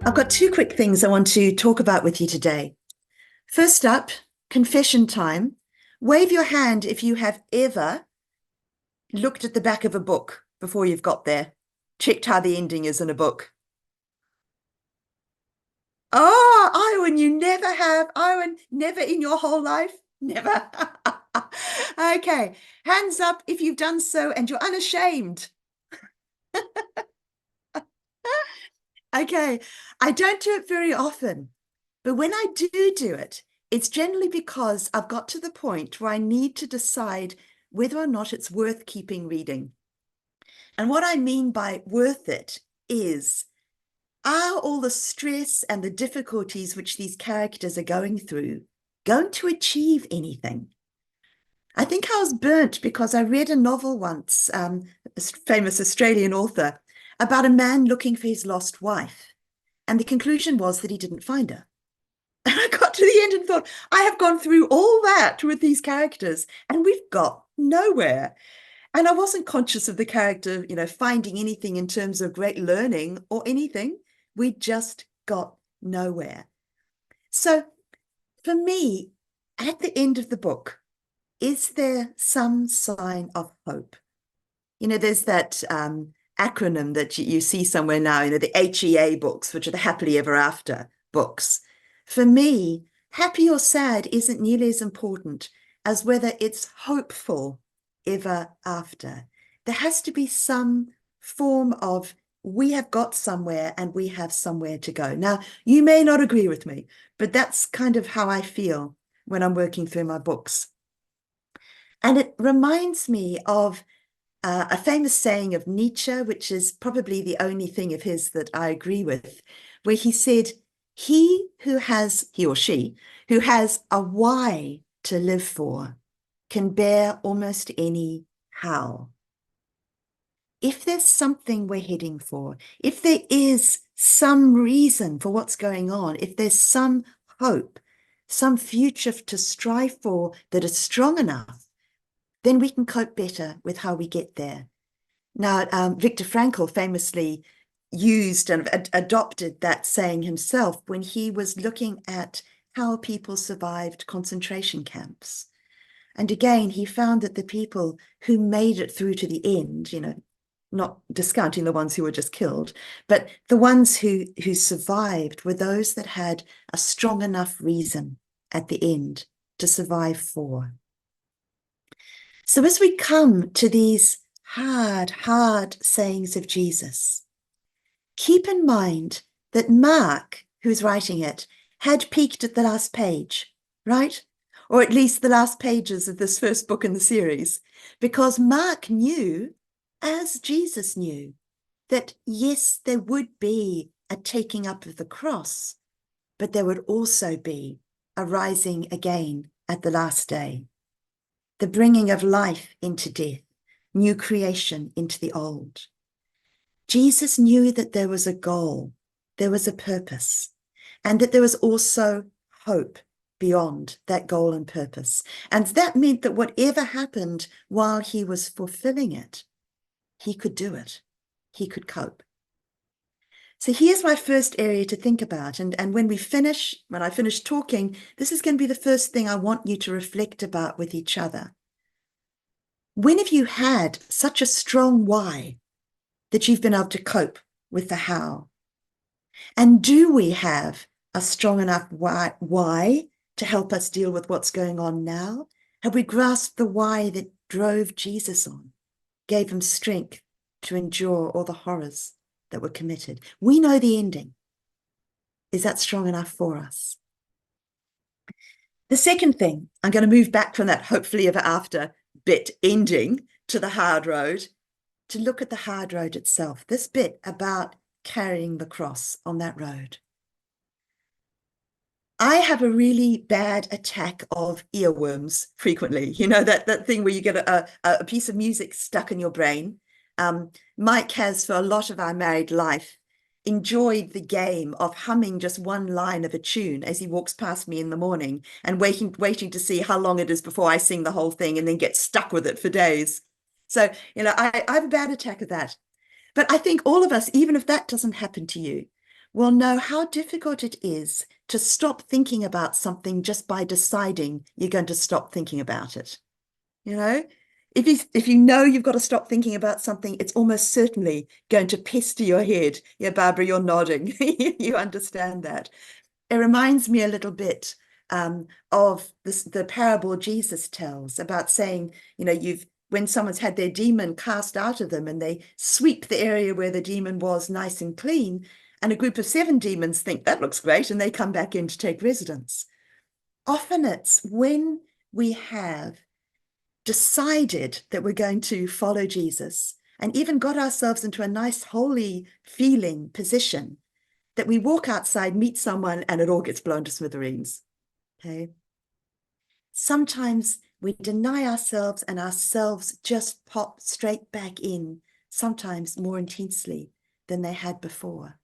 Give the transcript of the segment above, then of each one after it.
I've got two quick things I want to talk about with you today. First up, confession time. Wave your hand if you have ever looked at the back of a book before you've got there, checked how the ending is in a book. Oh, Iwan, you never have. Iwan, never in your whole life? Never. Okay, hands up if you've done so and you're unashamed. Okay, I don't do it very often, but when I do it, it's generally because I've got to the point where I need to decide whether or not it's worth keeping reading. And what I mean by worth it is, are all the stress and the difficulties which these characters are going through going to achieve anything? I think I was burnt because I read a novel once, a famous Australian author, about a man looking for his lost wife. And the conclusion was that he didn't find her. And I got to the end and thought, I have gone through all that with these characters and we've got nowhere. And I wasn't conscious of the character, finding anything in terms of great learning or anything. We just got nowhere. So for me, at the end of the book, is there some sign of hope? There's that acronym that you see somewhere now, the HEA books, which are the happily ever after books. For me, happy or sad isn't nearly as important as whether it's hopeful ever after. There has to be some form of we have got somewhere and we have somewhere to go. Now, you may not agree with me, but that's kind of how I feel when I'm working through my books. And it reminds me of a famous saying of Nietzsche, which is probably the only thing of his that I agree with, where he said, he or she, who has a why to live for can bear almost any how. If there's something we're heading for, if there is some reason for what's going on, if there's some hope, some future to strive for that is strong enough, then we can cope better with how we get there. Now, Viktor Frankl famously used and adopted that saying himself when he was looking at how people survived concentration camps. And again, he found that the people who made it through to the end, not discounting the ones who were just killed, but the ones who survived were those that had a strong enough reason at the end to survive for. So as we come to these hard sayings of Jesus, keep in mind that Mark, who's writing it, had peeked at the last page, right? Or at least the last pages of this first book in the series, because Mark knew, as Jesus knew, that yes, there would be a taking up of the cross, but there would also be a rising again at the last day. The bringing of life into death, new creation into the old. Jesus knew that there was a goal, there was a purpose, and that there was also hope beyond that goal and purpose. And that meant that whatever happened while he was fulfilling it, he could do it. He could cope. So here's my first area to think about. And when I finish talking, this is going to be the first thing I want you to reflect about with each other. When have you had such a strong why that you've been able to cope with the how? And do we have a strong enough why to help us deal with what's going on now? Have we grasped the why that drove Jesus on, gave him strength to endure all the horrors that were committed? We know the ending. Is that strong enough for us? The second thing, I'm going to move back from that hopefully ever after bit ending to the hard road, to look at the hard road itself, this bit about carrying the cross on that road. I have a really bad attack of earworms frequently. That thing where you get a piece of music stuck in your brain. Mike has, for a lot of our married life, enjoyed the game of humming just one line of a tune as he walks past me in the morning and waiting to see how long it is before I sing the whole thing and then get stuck with it for days. So, I have a bad attack of that. But I think all of us, even if that doesn't happen to you, will know how difficult it is to stop thinking about something just by deciding you're going to stop thinking about it. You know, if you know you've got to stop thinking about something, it's almost certainly going to pester your head. Yeah, Barbara, you're nodding. You understand that. It reminds me a little bit of the parable Jesus tells about saying, when someone's had their demon cast out of them and they sweep the area where the demon was nice and clean, and a group of 7 demons think that looks great and they come back in to take residence. Often it's when we have decided that we're going to follow Jesus and even got ourselves into a nice holy feeling position that we walk outside, meet someone, and it all gets blown to smithereens. Okay. Sometimes we deny ourselves and ourselves just pop straight back in, sometimes more intensely than they had before.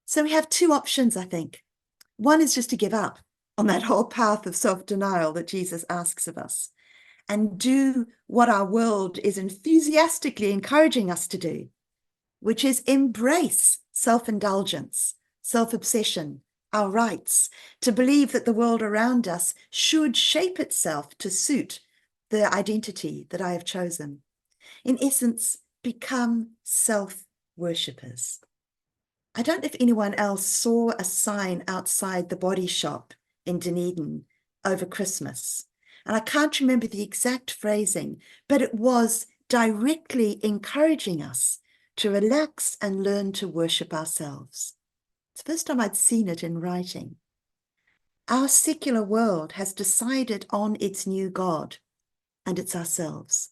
So we have 2 options, I think. One is just to give up on that whole path of self-denial that Jesus asks of us and do what our world is enthusiastically encouraging us to do, which is embrace self-indulgence, self-obsession, our rights, to believe that the world around us should shape itself to suit the identity that I have chosen. In essence, become self-worshippers. I don't know if anyone else saw a sign outside the body shop in Dunedin over Christmas. And I can't remember the exact phrasing, but it was directly encouraging us to relax and learn to worship ourselves. It's the first time I'd seen it in writing. Our secular world has decided on its new God, and it's ourselves.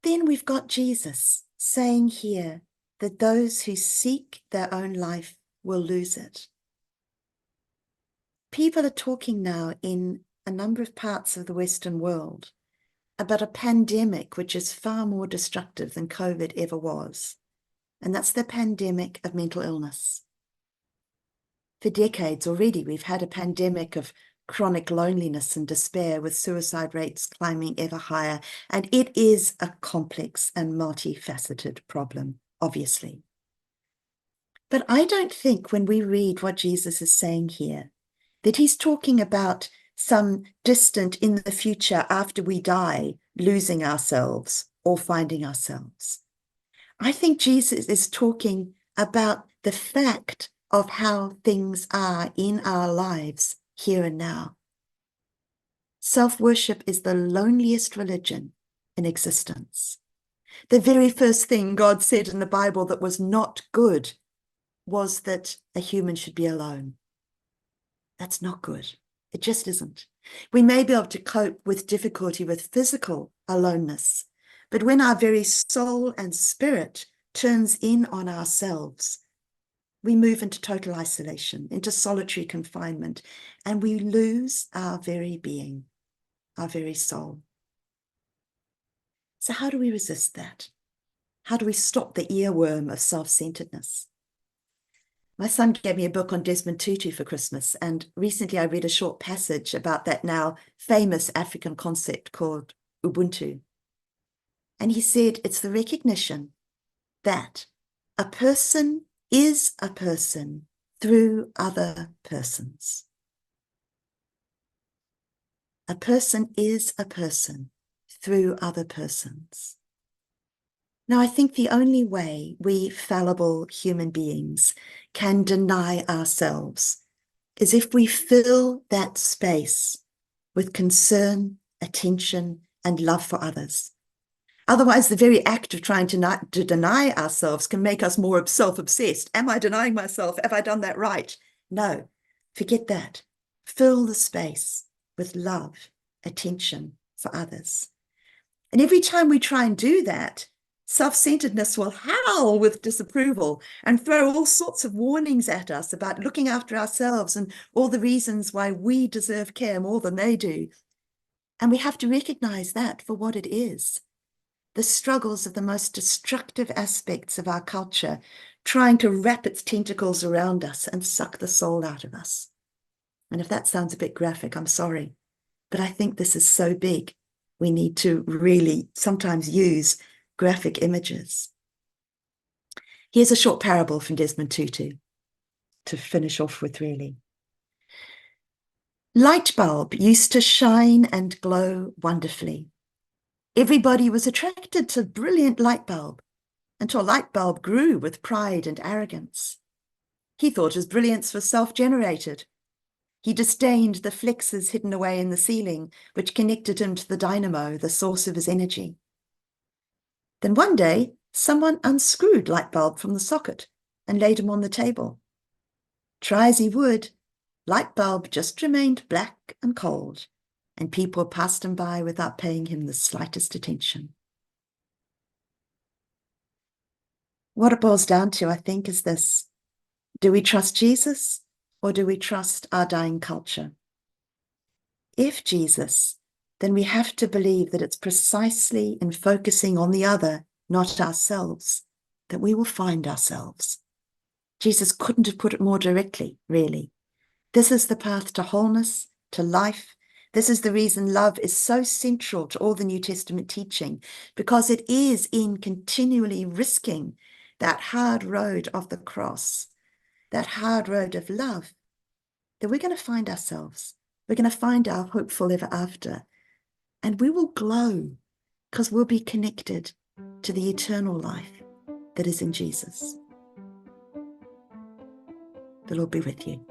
Then we've got Jesus saying here that those who seek their own life will lose it. People are talking now in a number of parts of the Western world about a pandemic which is far more destructive than COVID ever was. And that's the pandemic of mental illness. For decades already, we've had a pandemic of chronic loneliness and despair, with suicide rates climbing ever higher. And it is a complex and multifaceted problem, obviously. But I don't think when we read what Jesus is saying here, that he's talking about some distant in the future after we die, losing ourselves or finding ourselves. I think Jesus is talking about the fact of how things are in our lives here and now. Self-worship is the loneliest religion in existence. The very first thing God said in the Bible that was not good was that a human should be alone. That's not good. It just isn't. We may be able to cope with difficulty with physical aloneness, but when our very soul and spirit turns in on ourselves, we move into total isolation, into solitary confinement, and we lose our very being, our very soul. So how do we resist that? How do we stop the earworm of self-centeredness? My son gave me a book on Desmond Tutu for Christmas, and recently I read a short passage about that now famous African concept called Ubuntu. And he said it's the recognition that a person is a person through other persons. A person is a person through other persons. Now, I think the only way we fallible human beings can deny ourselves is if we fill that space with concern, attention, and love for others. Otherwise, the very act of trying to deny ourselves can make us more self-obsessed. Am I denying myself? Have I done that right? No, forget that. Fill the space with love, attention for others. And every time we try and do that, self-centeredness will howl with disapproval and throw all sorts of warnings at us about looking after ourselves and all the reasons why we deserve care more than they do. And we have to recognize that for what it is. The struggles of the most destructive aspects of our culture, trying to wrap its tentacles around us and suck the soul out of us. And if that sounds a bit graphic, I'm sorry. But I think this is so big, we need to really sometimes use graphic images. Here's a short parable from Desmond Tutu to finish off with, really. Light bulb used to shine and glow wonderfully. Everybody was attracted to brilliant light bulb until light bulb grew with pride and arrogance. He thought his brilliance was self-generated. He disdained the flexes hidden away in the ceiling, which connected him to the dynamo, the source of his energy. Then one day, someone unscrewed light bulb from the socket and laid him on the table. Try as he would, light bulb just remained black and cold, and people passed him by without paying him the slightest attention. What it boils down to, I think, is this: do we trust Jesus, or do we trust our dying culture? If Jesus, then we have to believe that it's precisely in focusing on the other, not ourselves, that we will find ourselves. Jesus couldn't have put it more directly, really. This is the path to wholeness, to life. This is the reason love is so central to all the New Testament teaching, because it is in continually risking that hard road of the cross, that hard road of love, that we're going to find ourselves. We're going to find our hopeful ever after. And we will glow because we'll be connected to the eternal life that is in Jesus. The Lord be with you.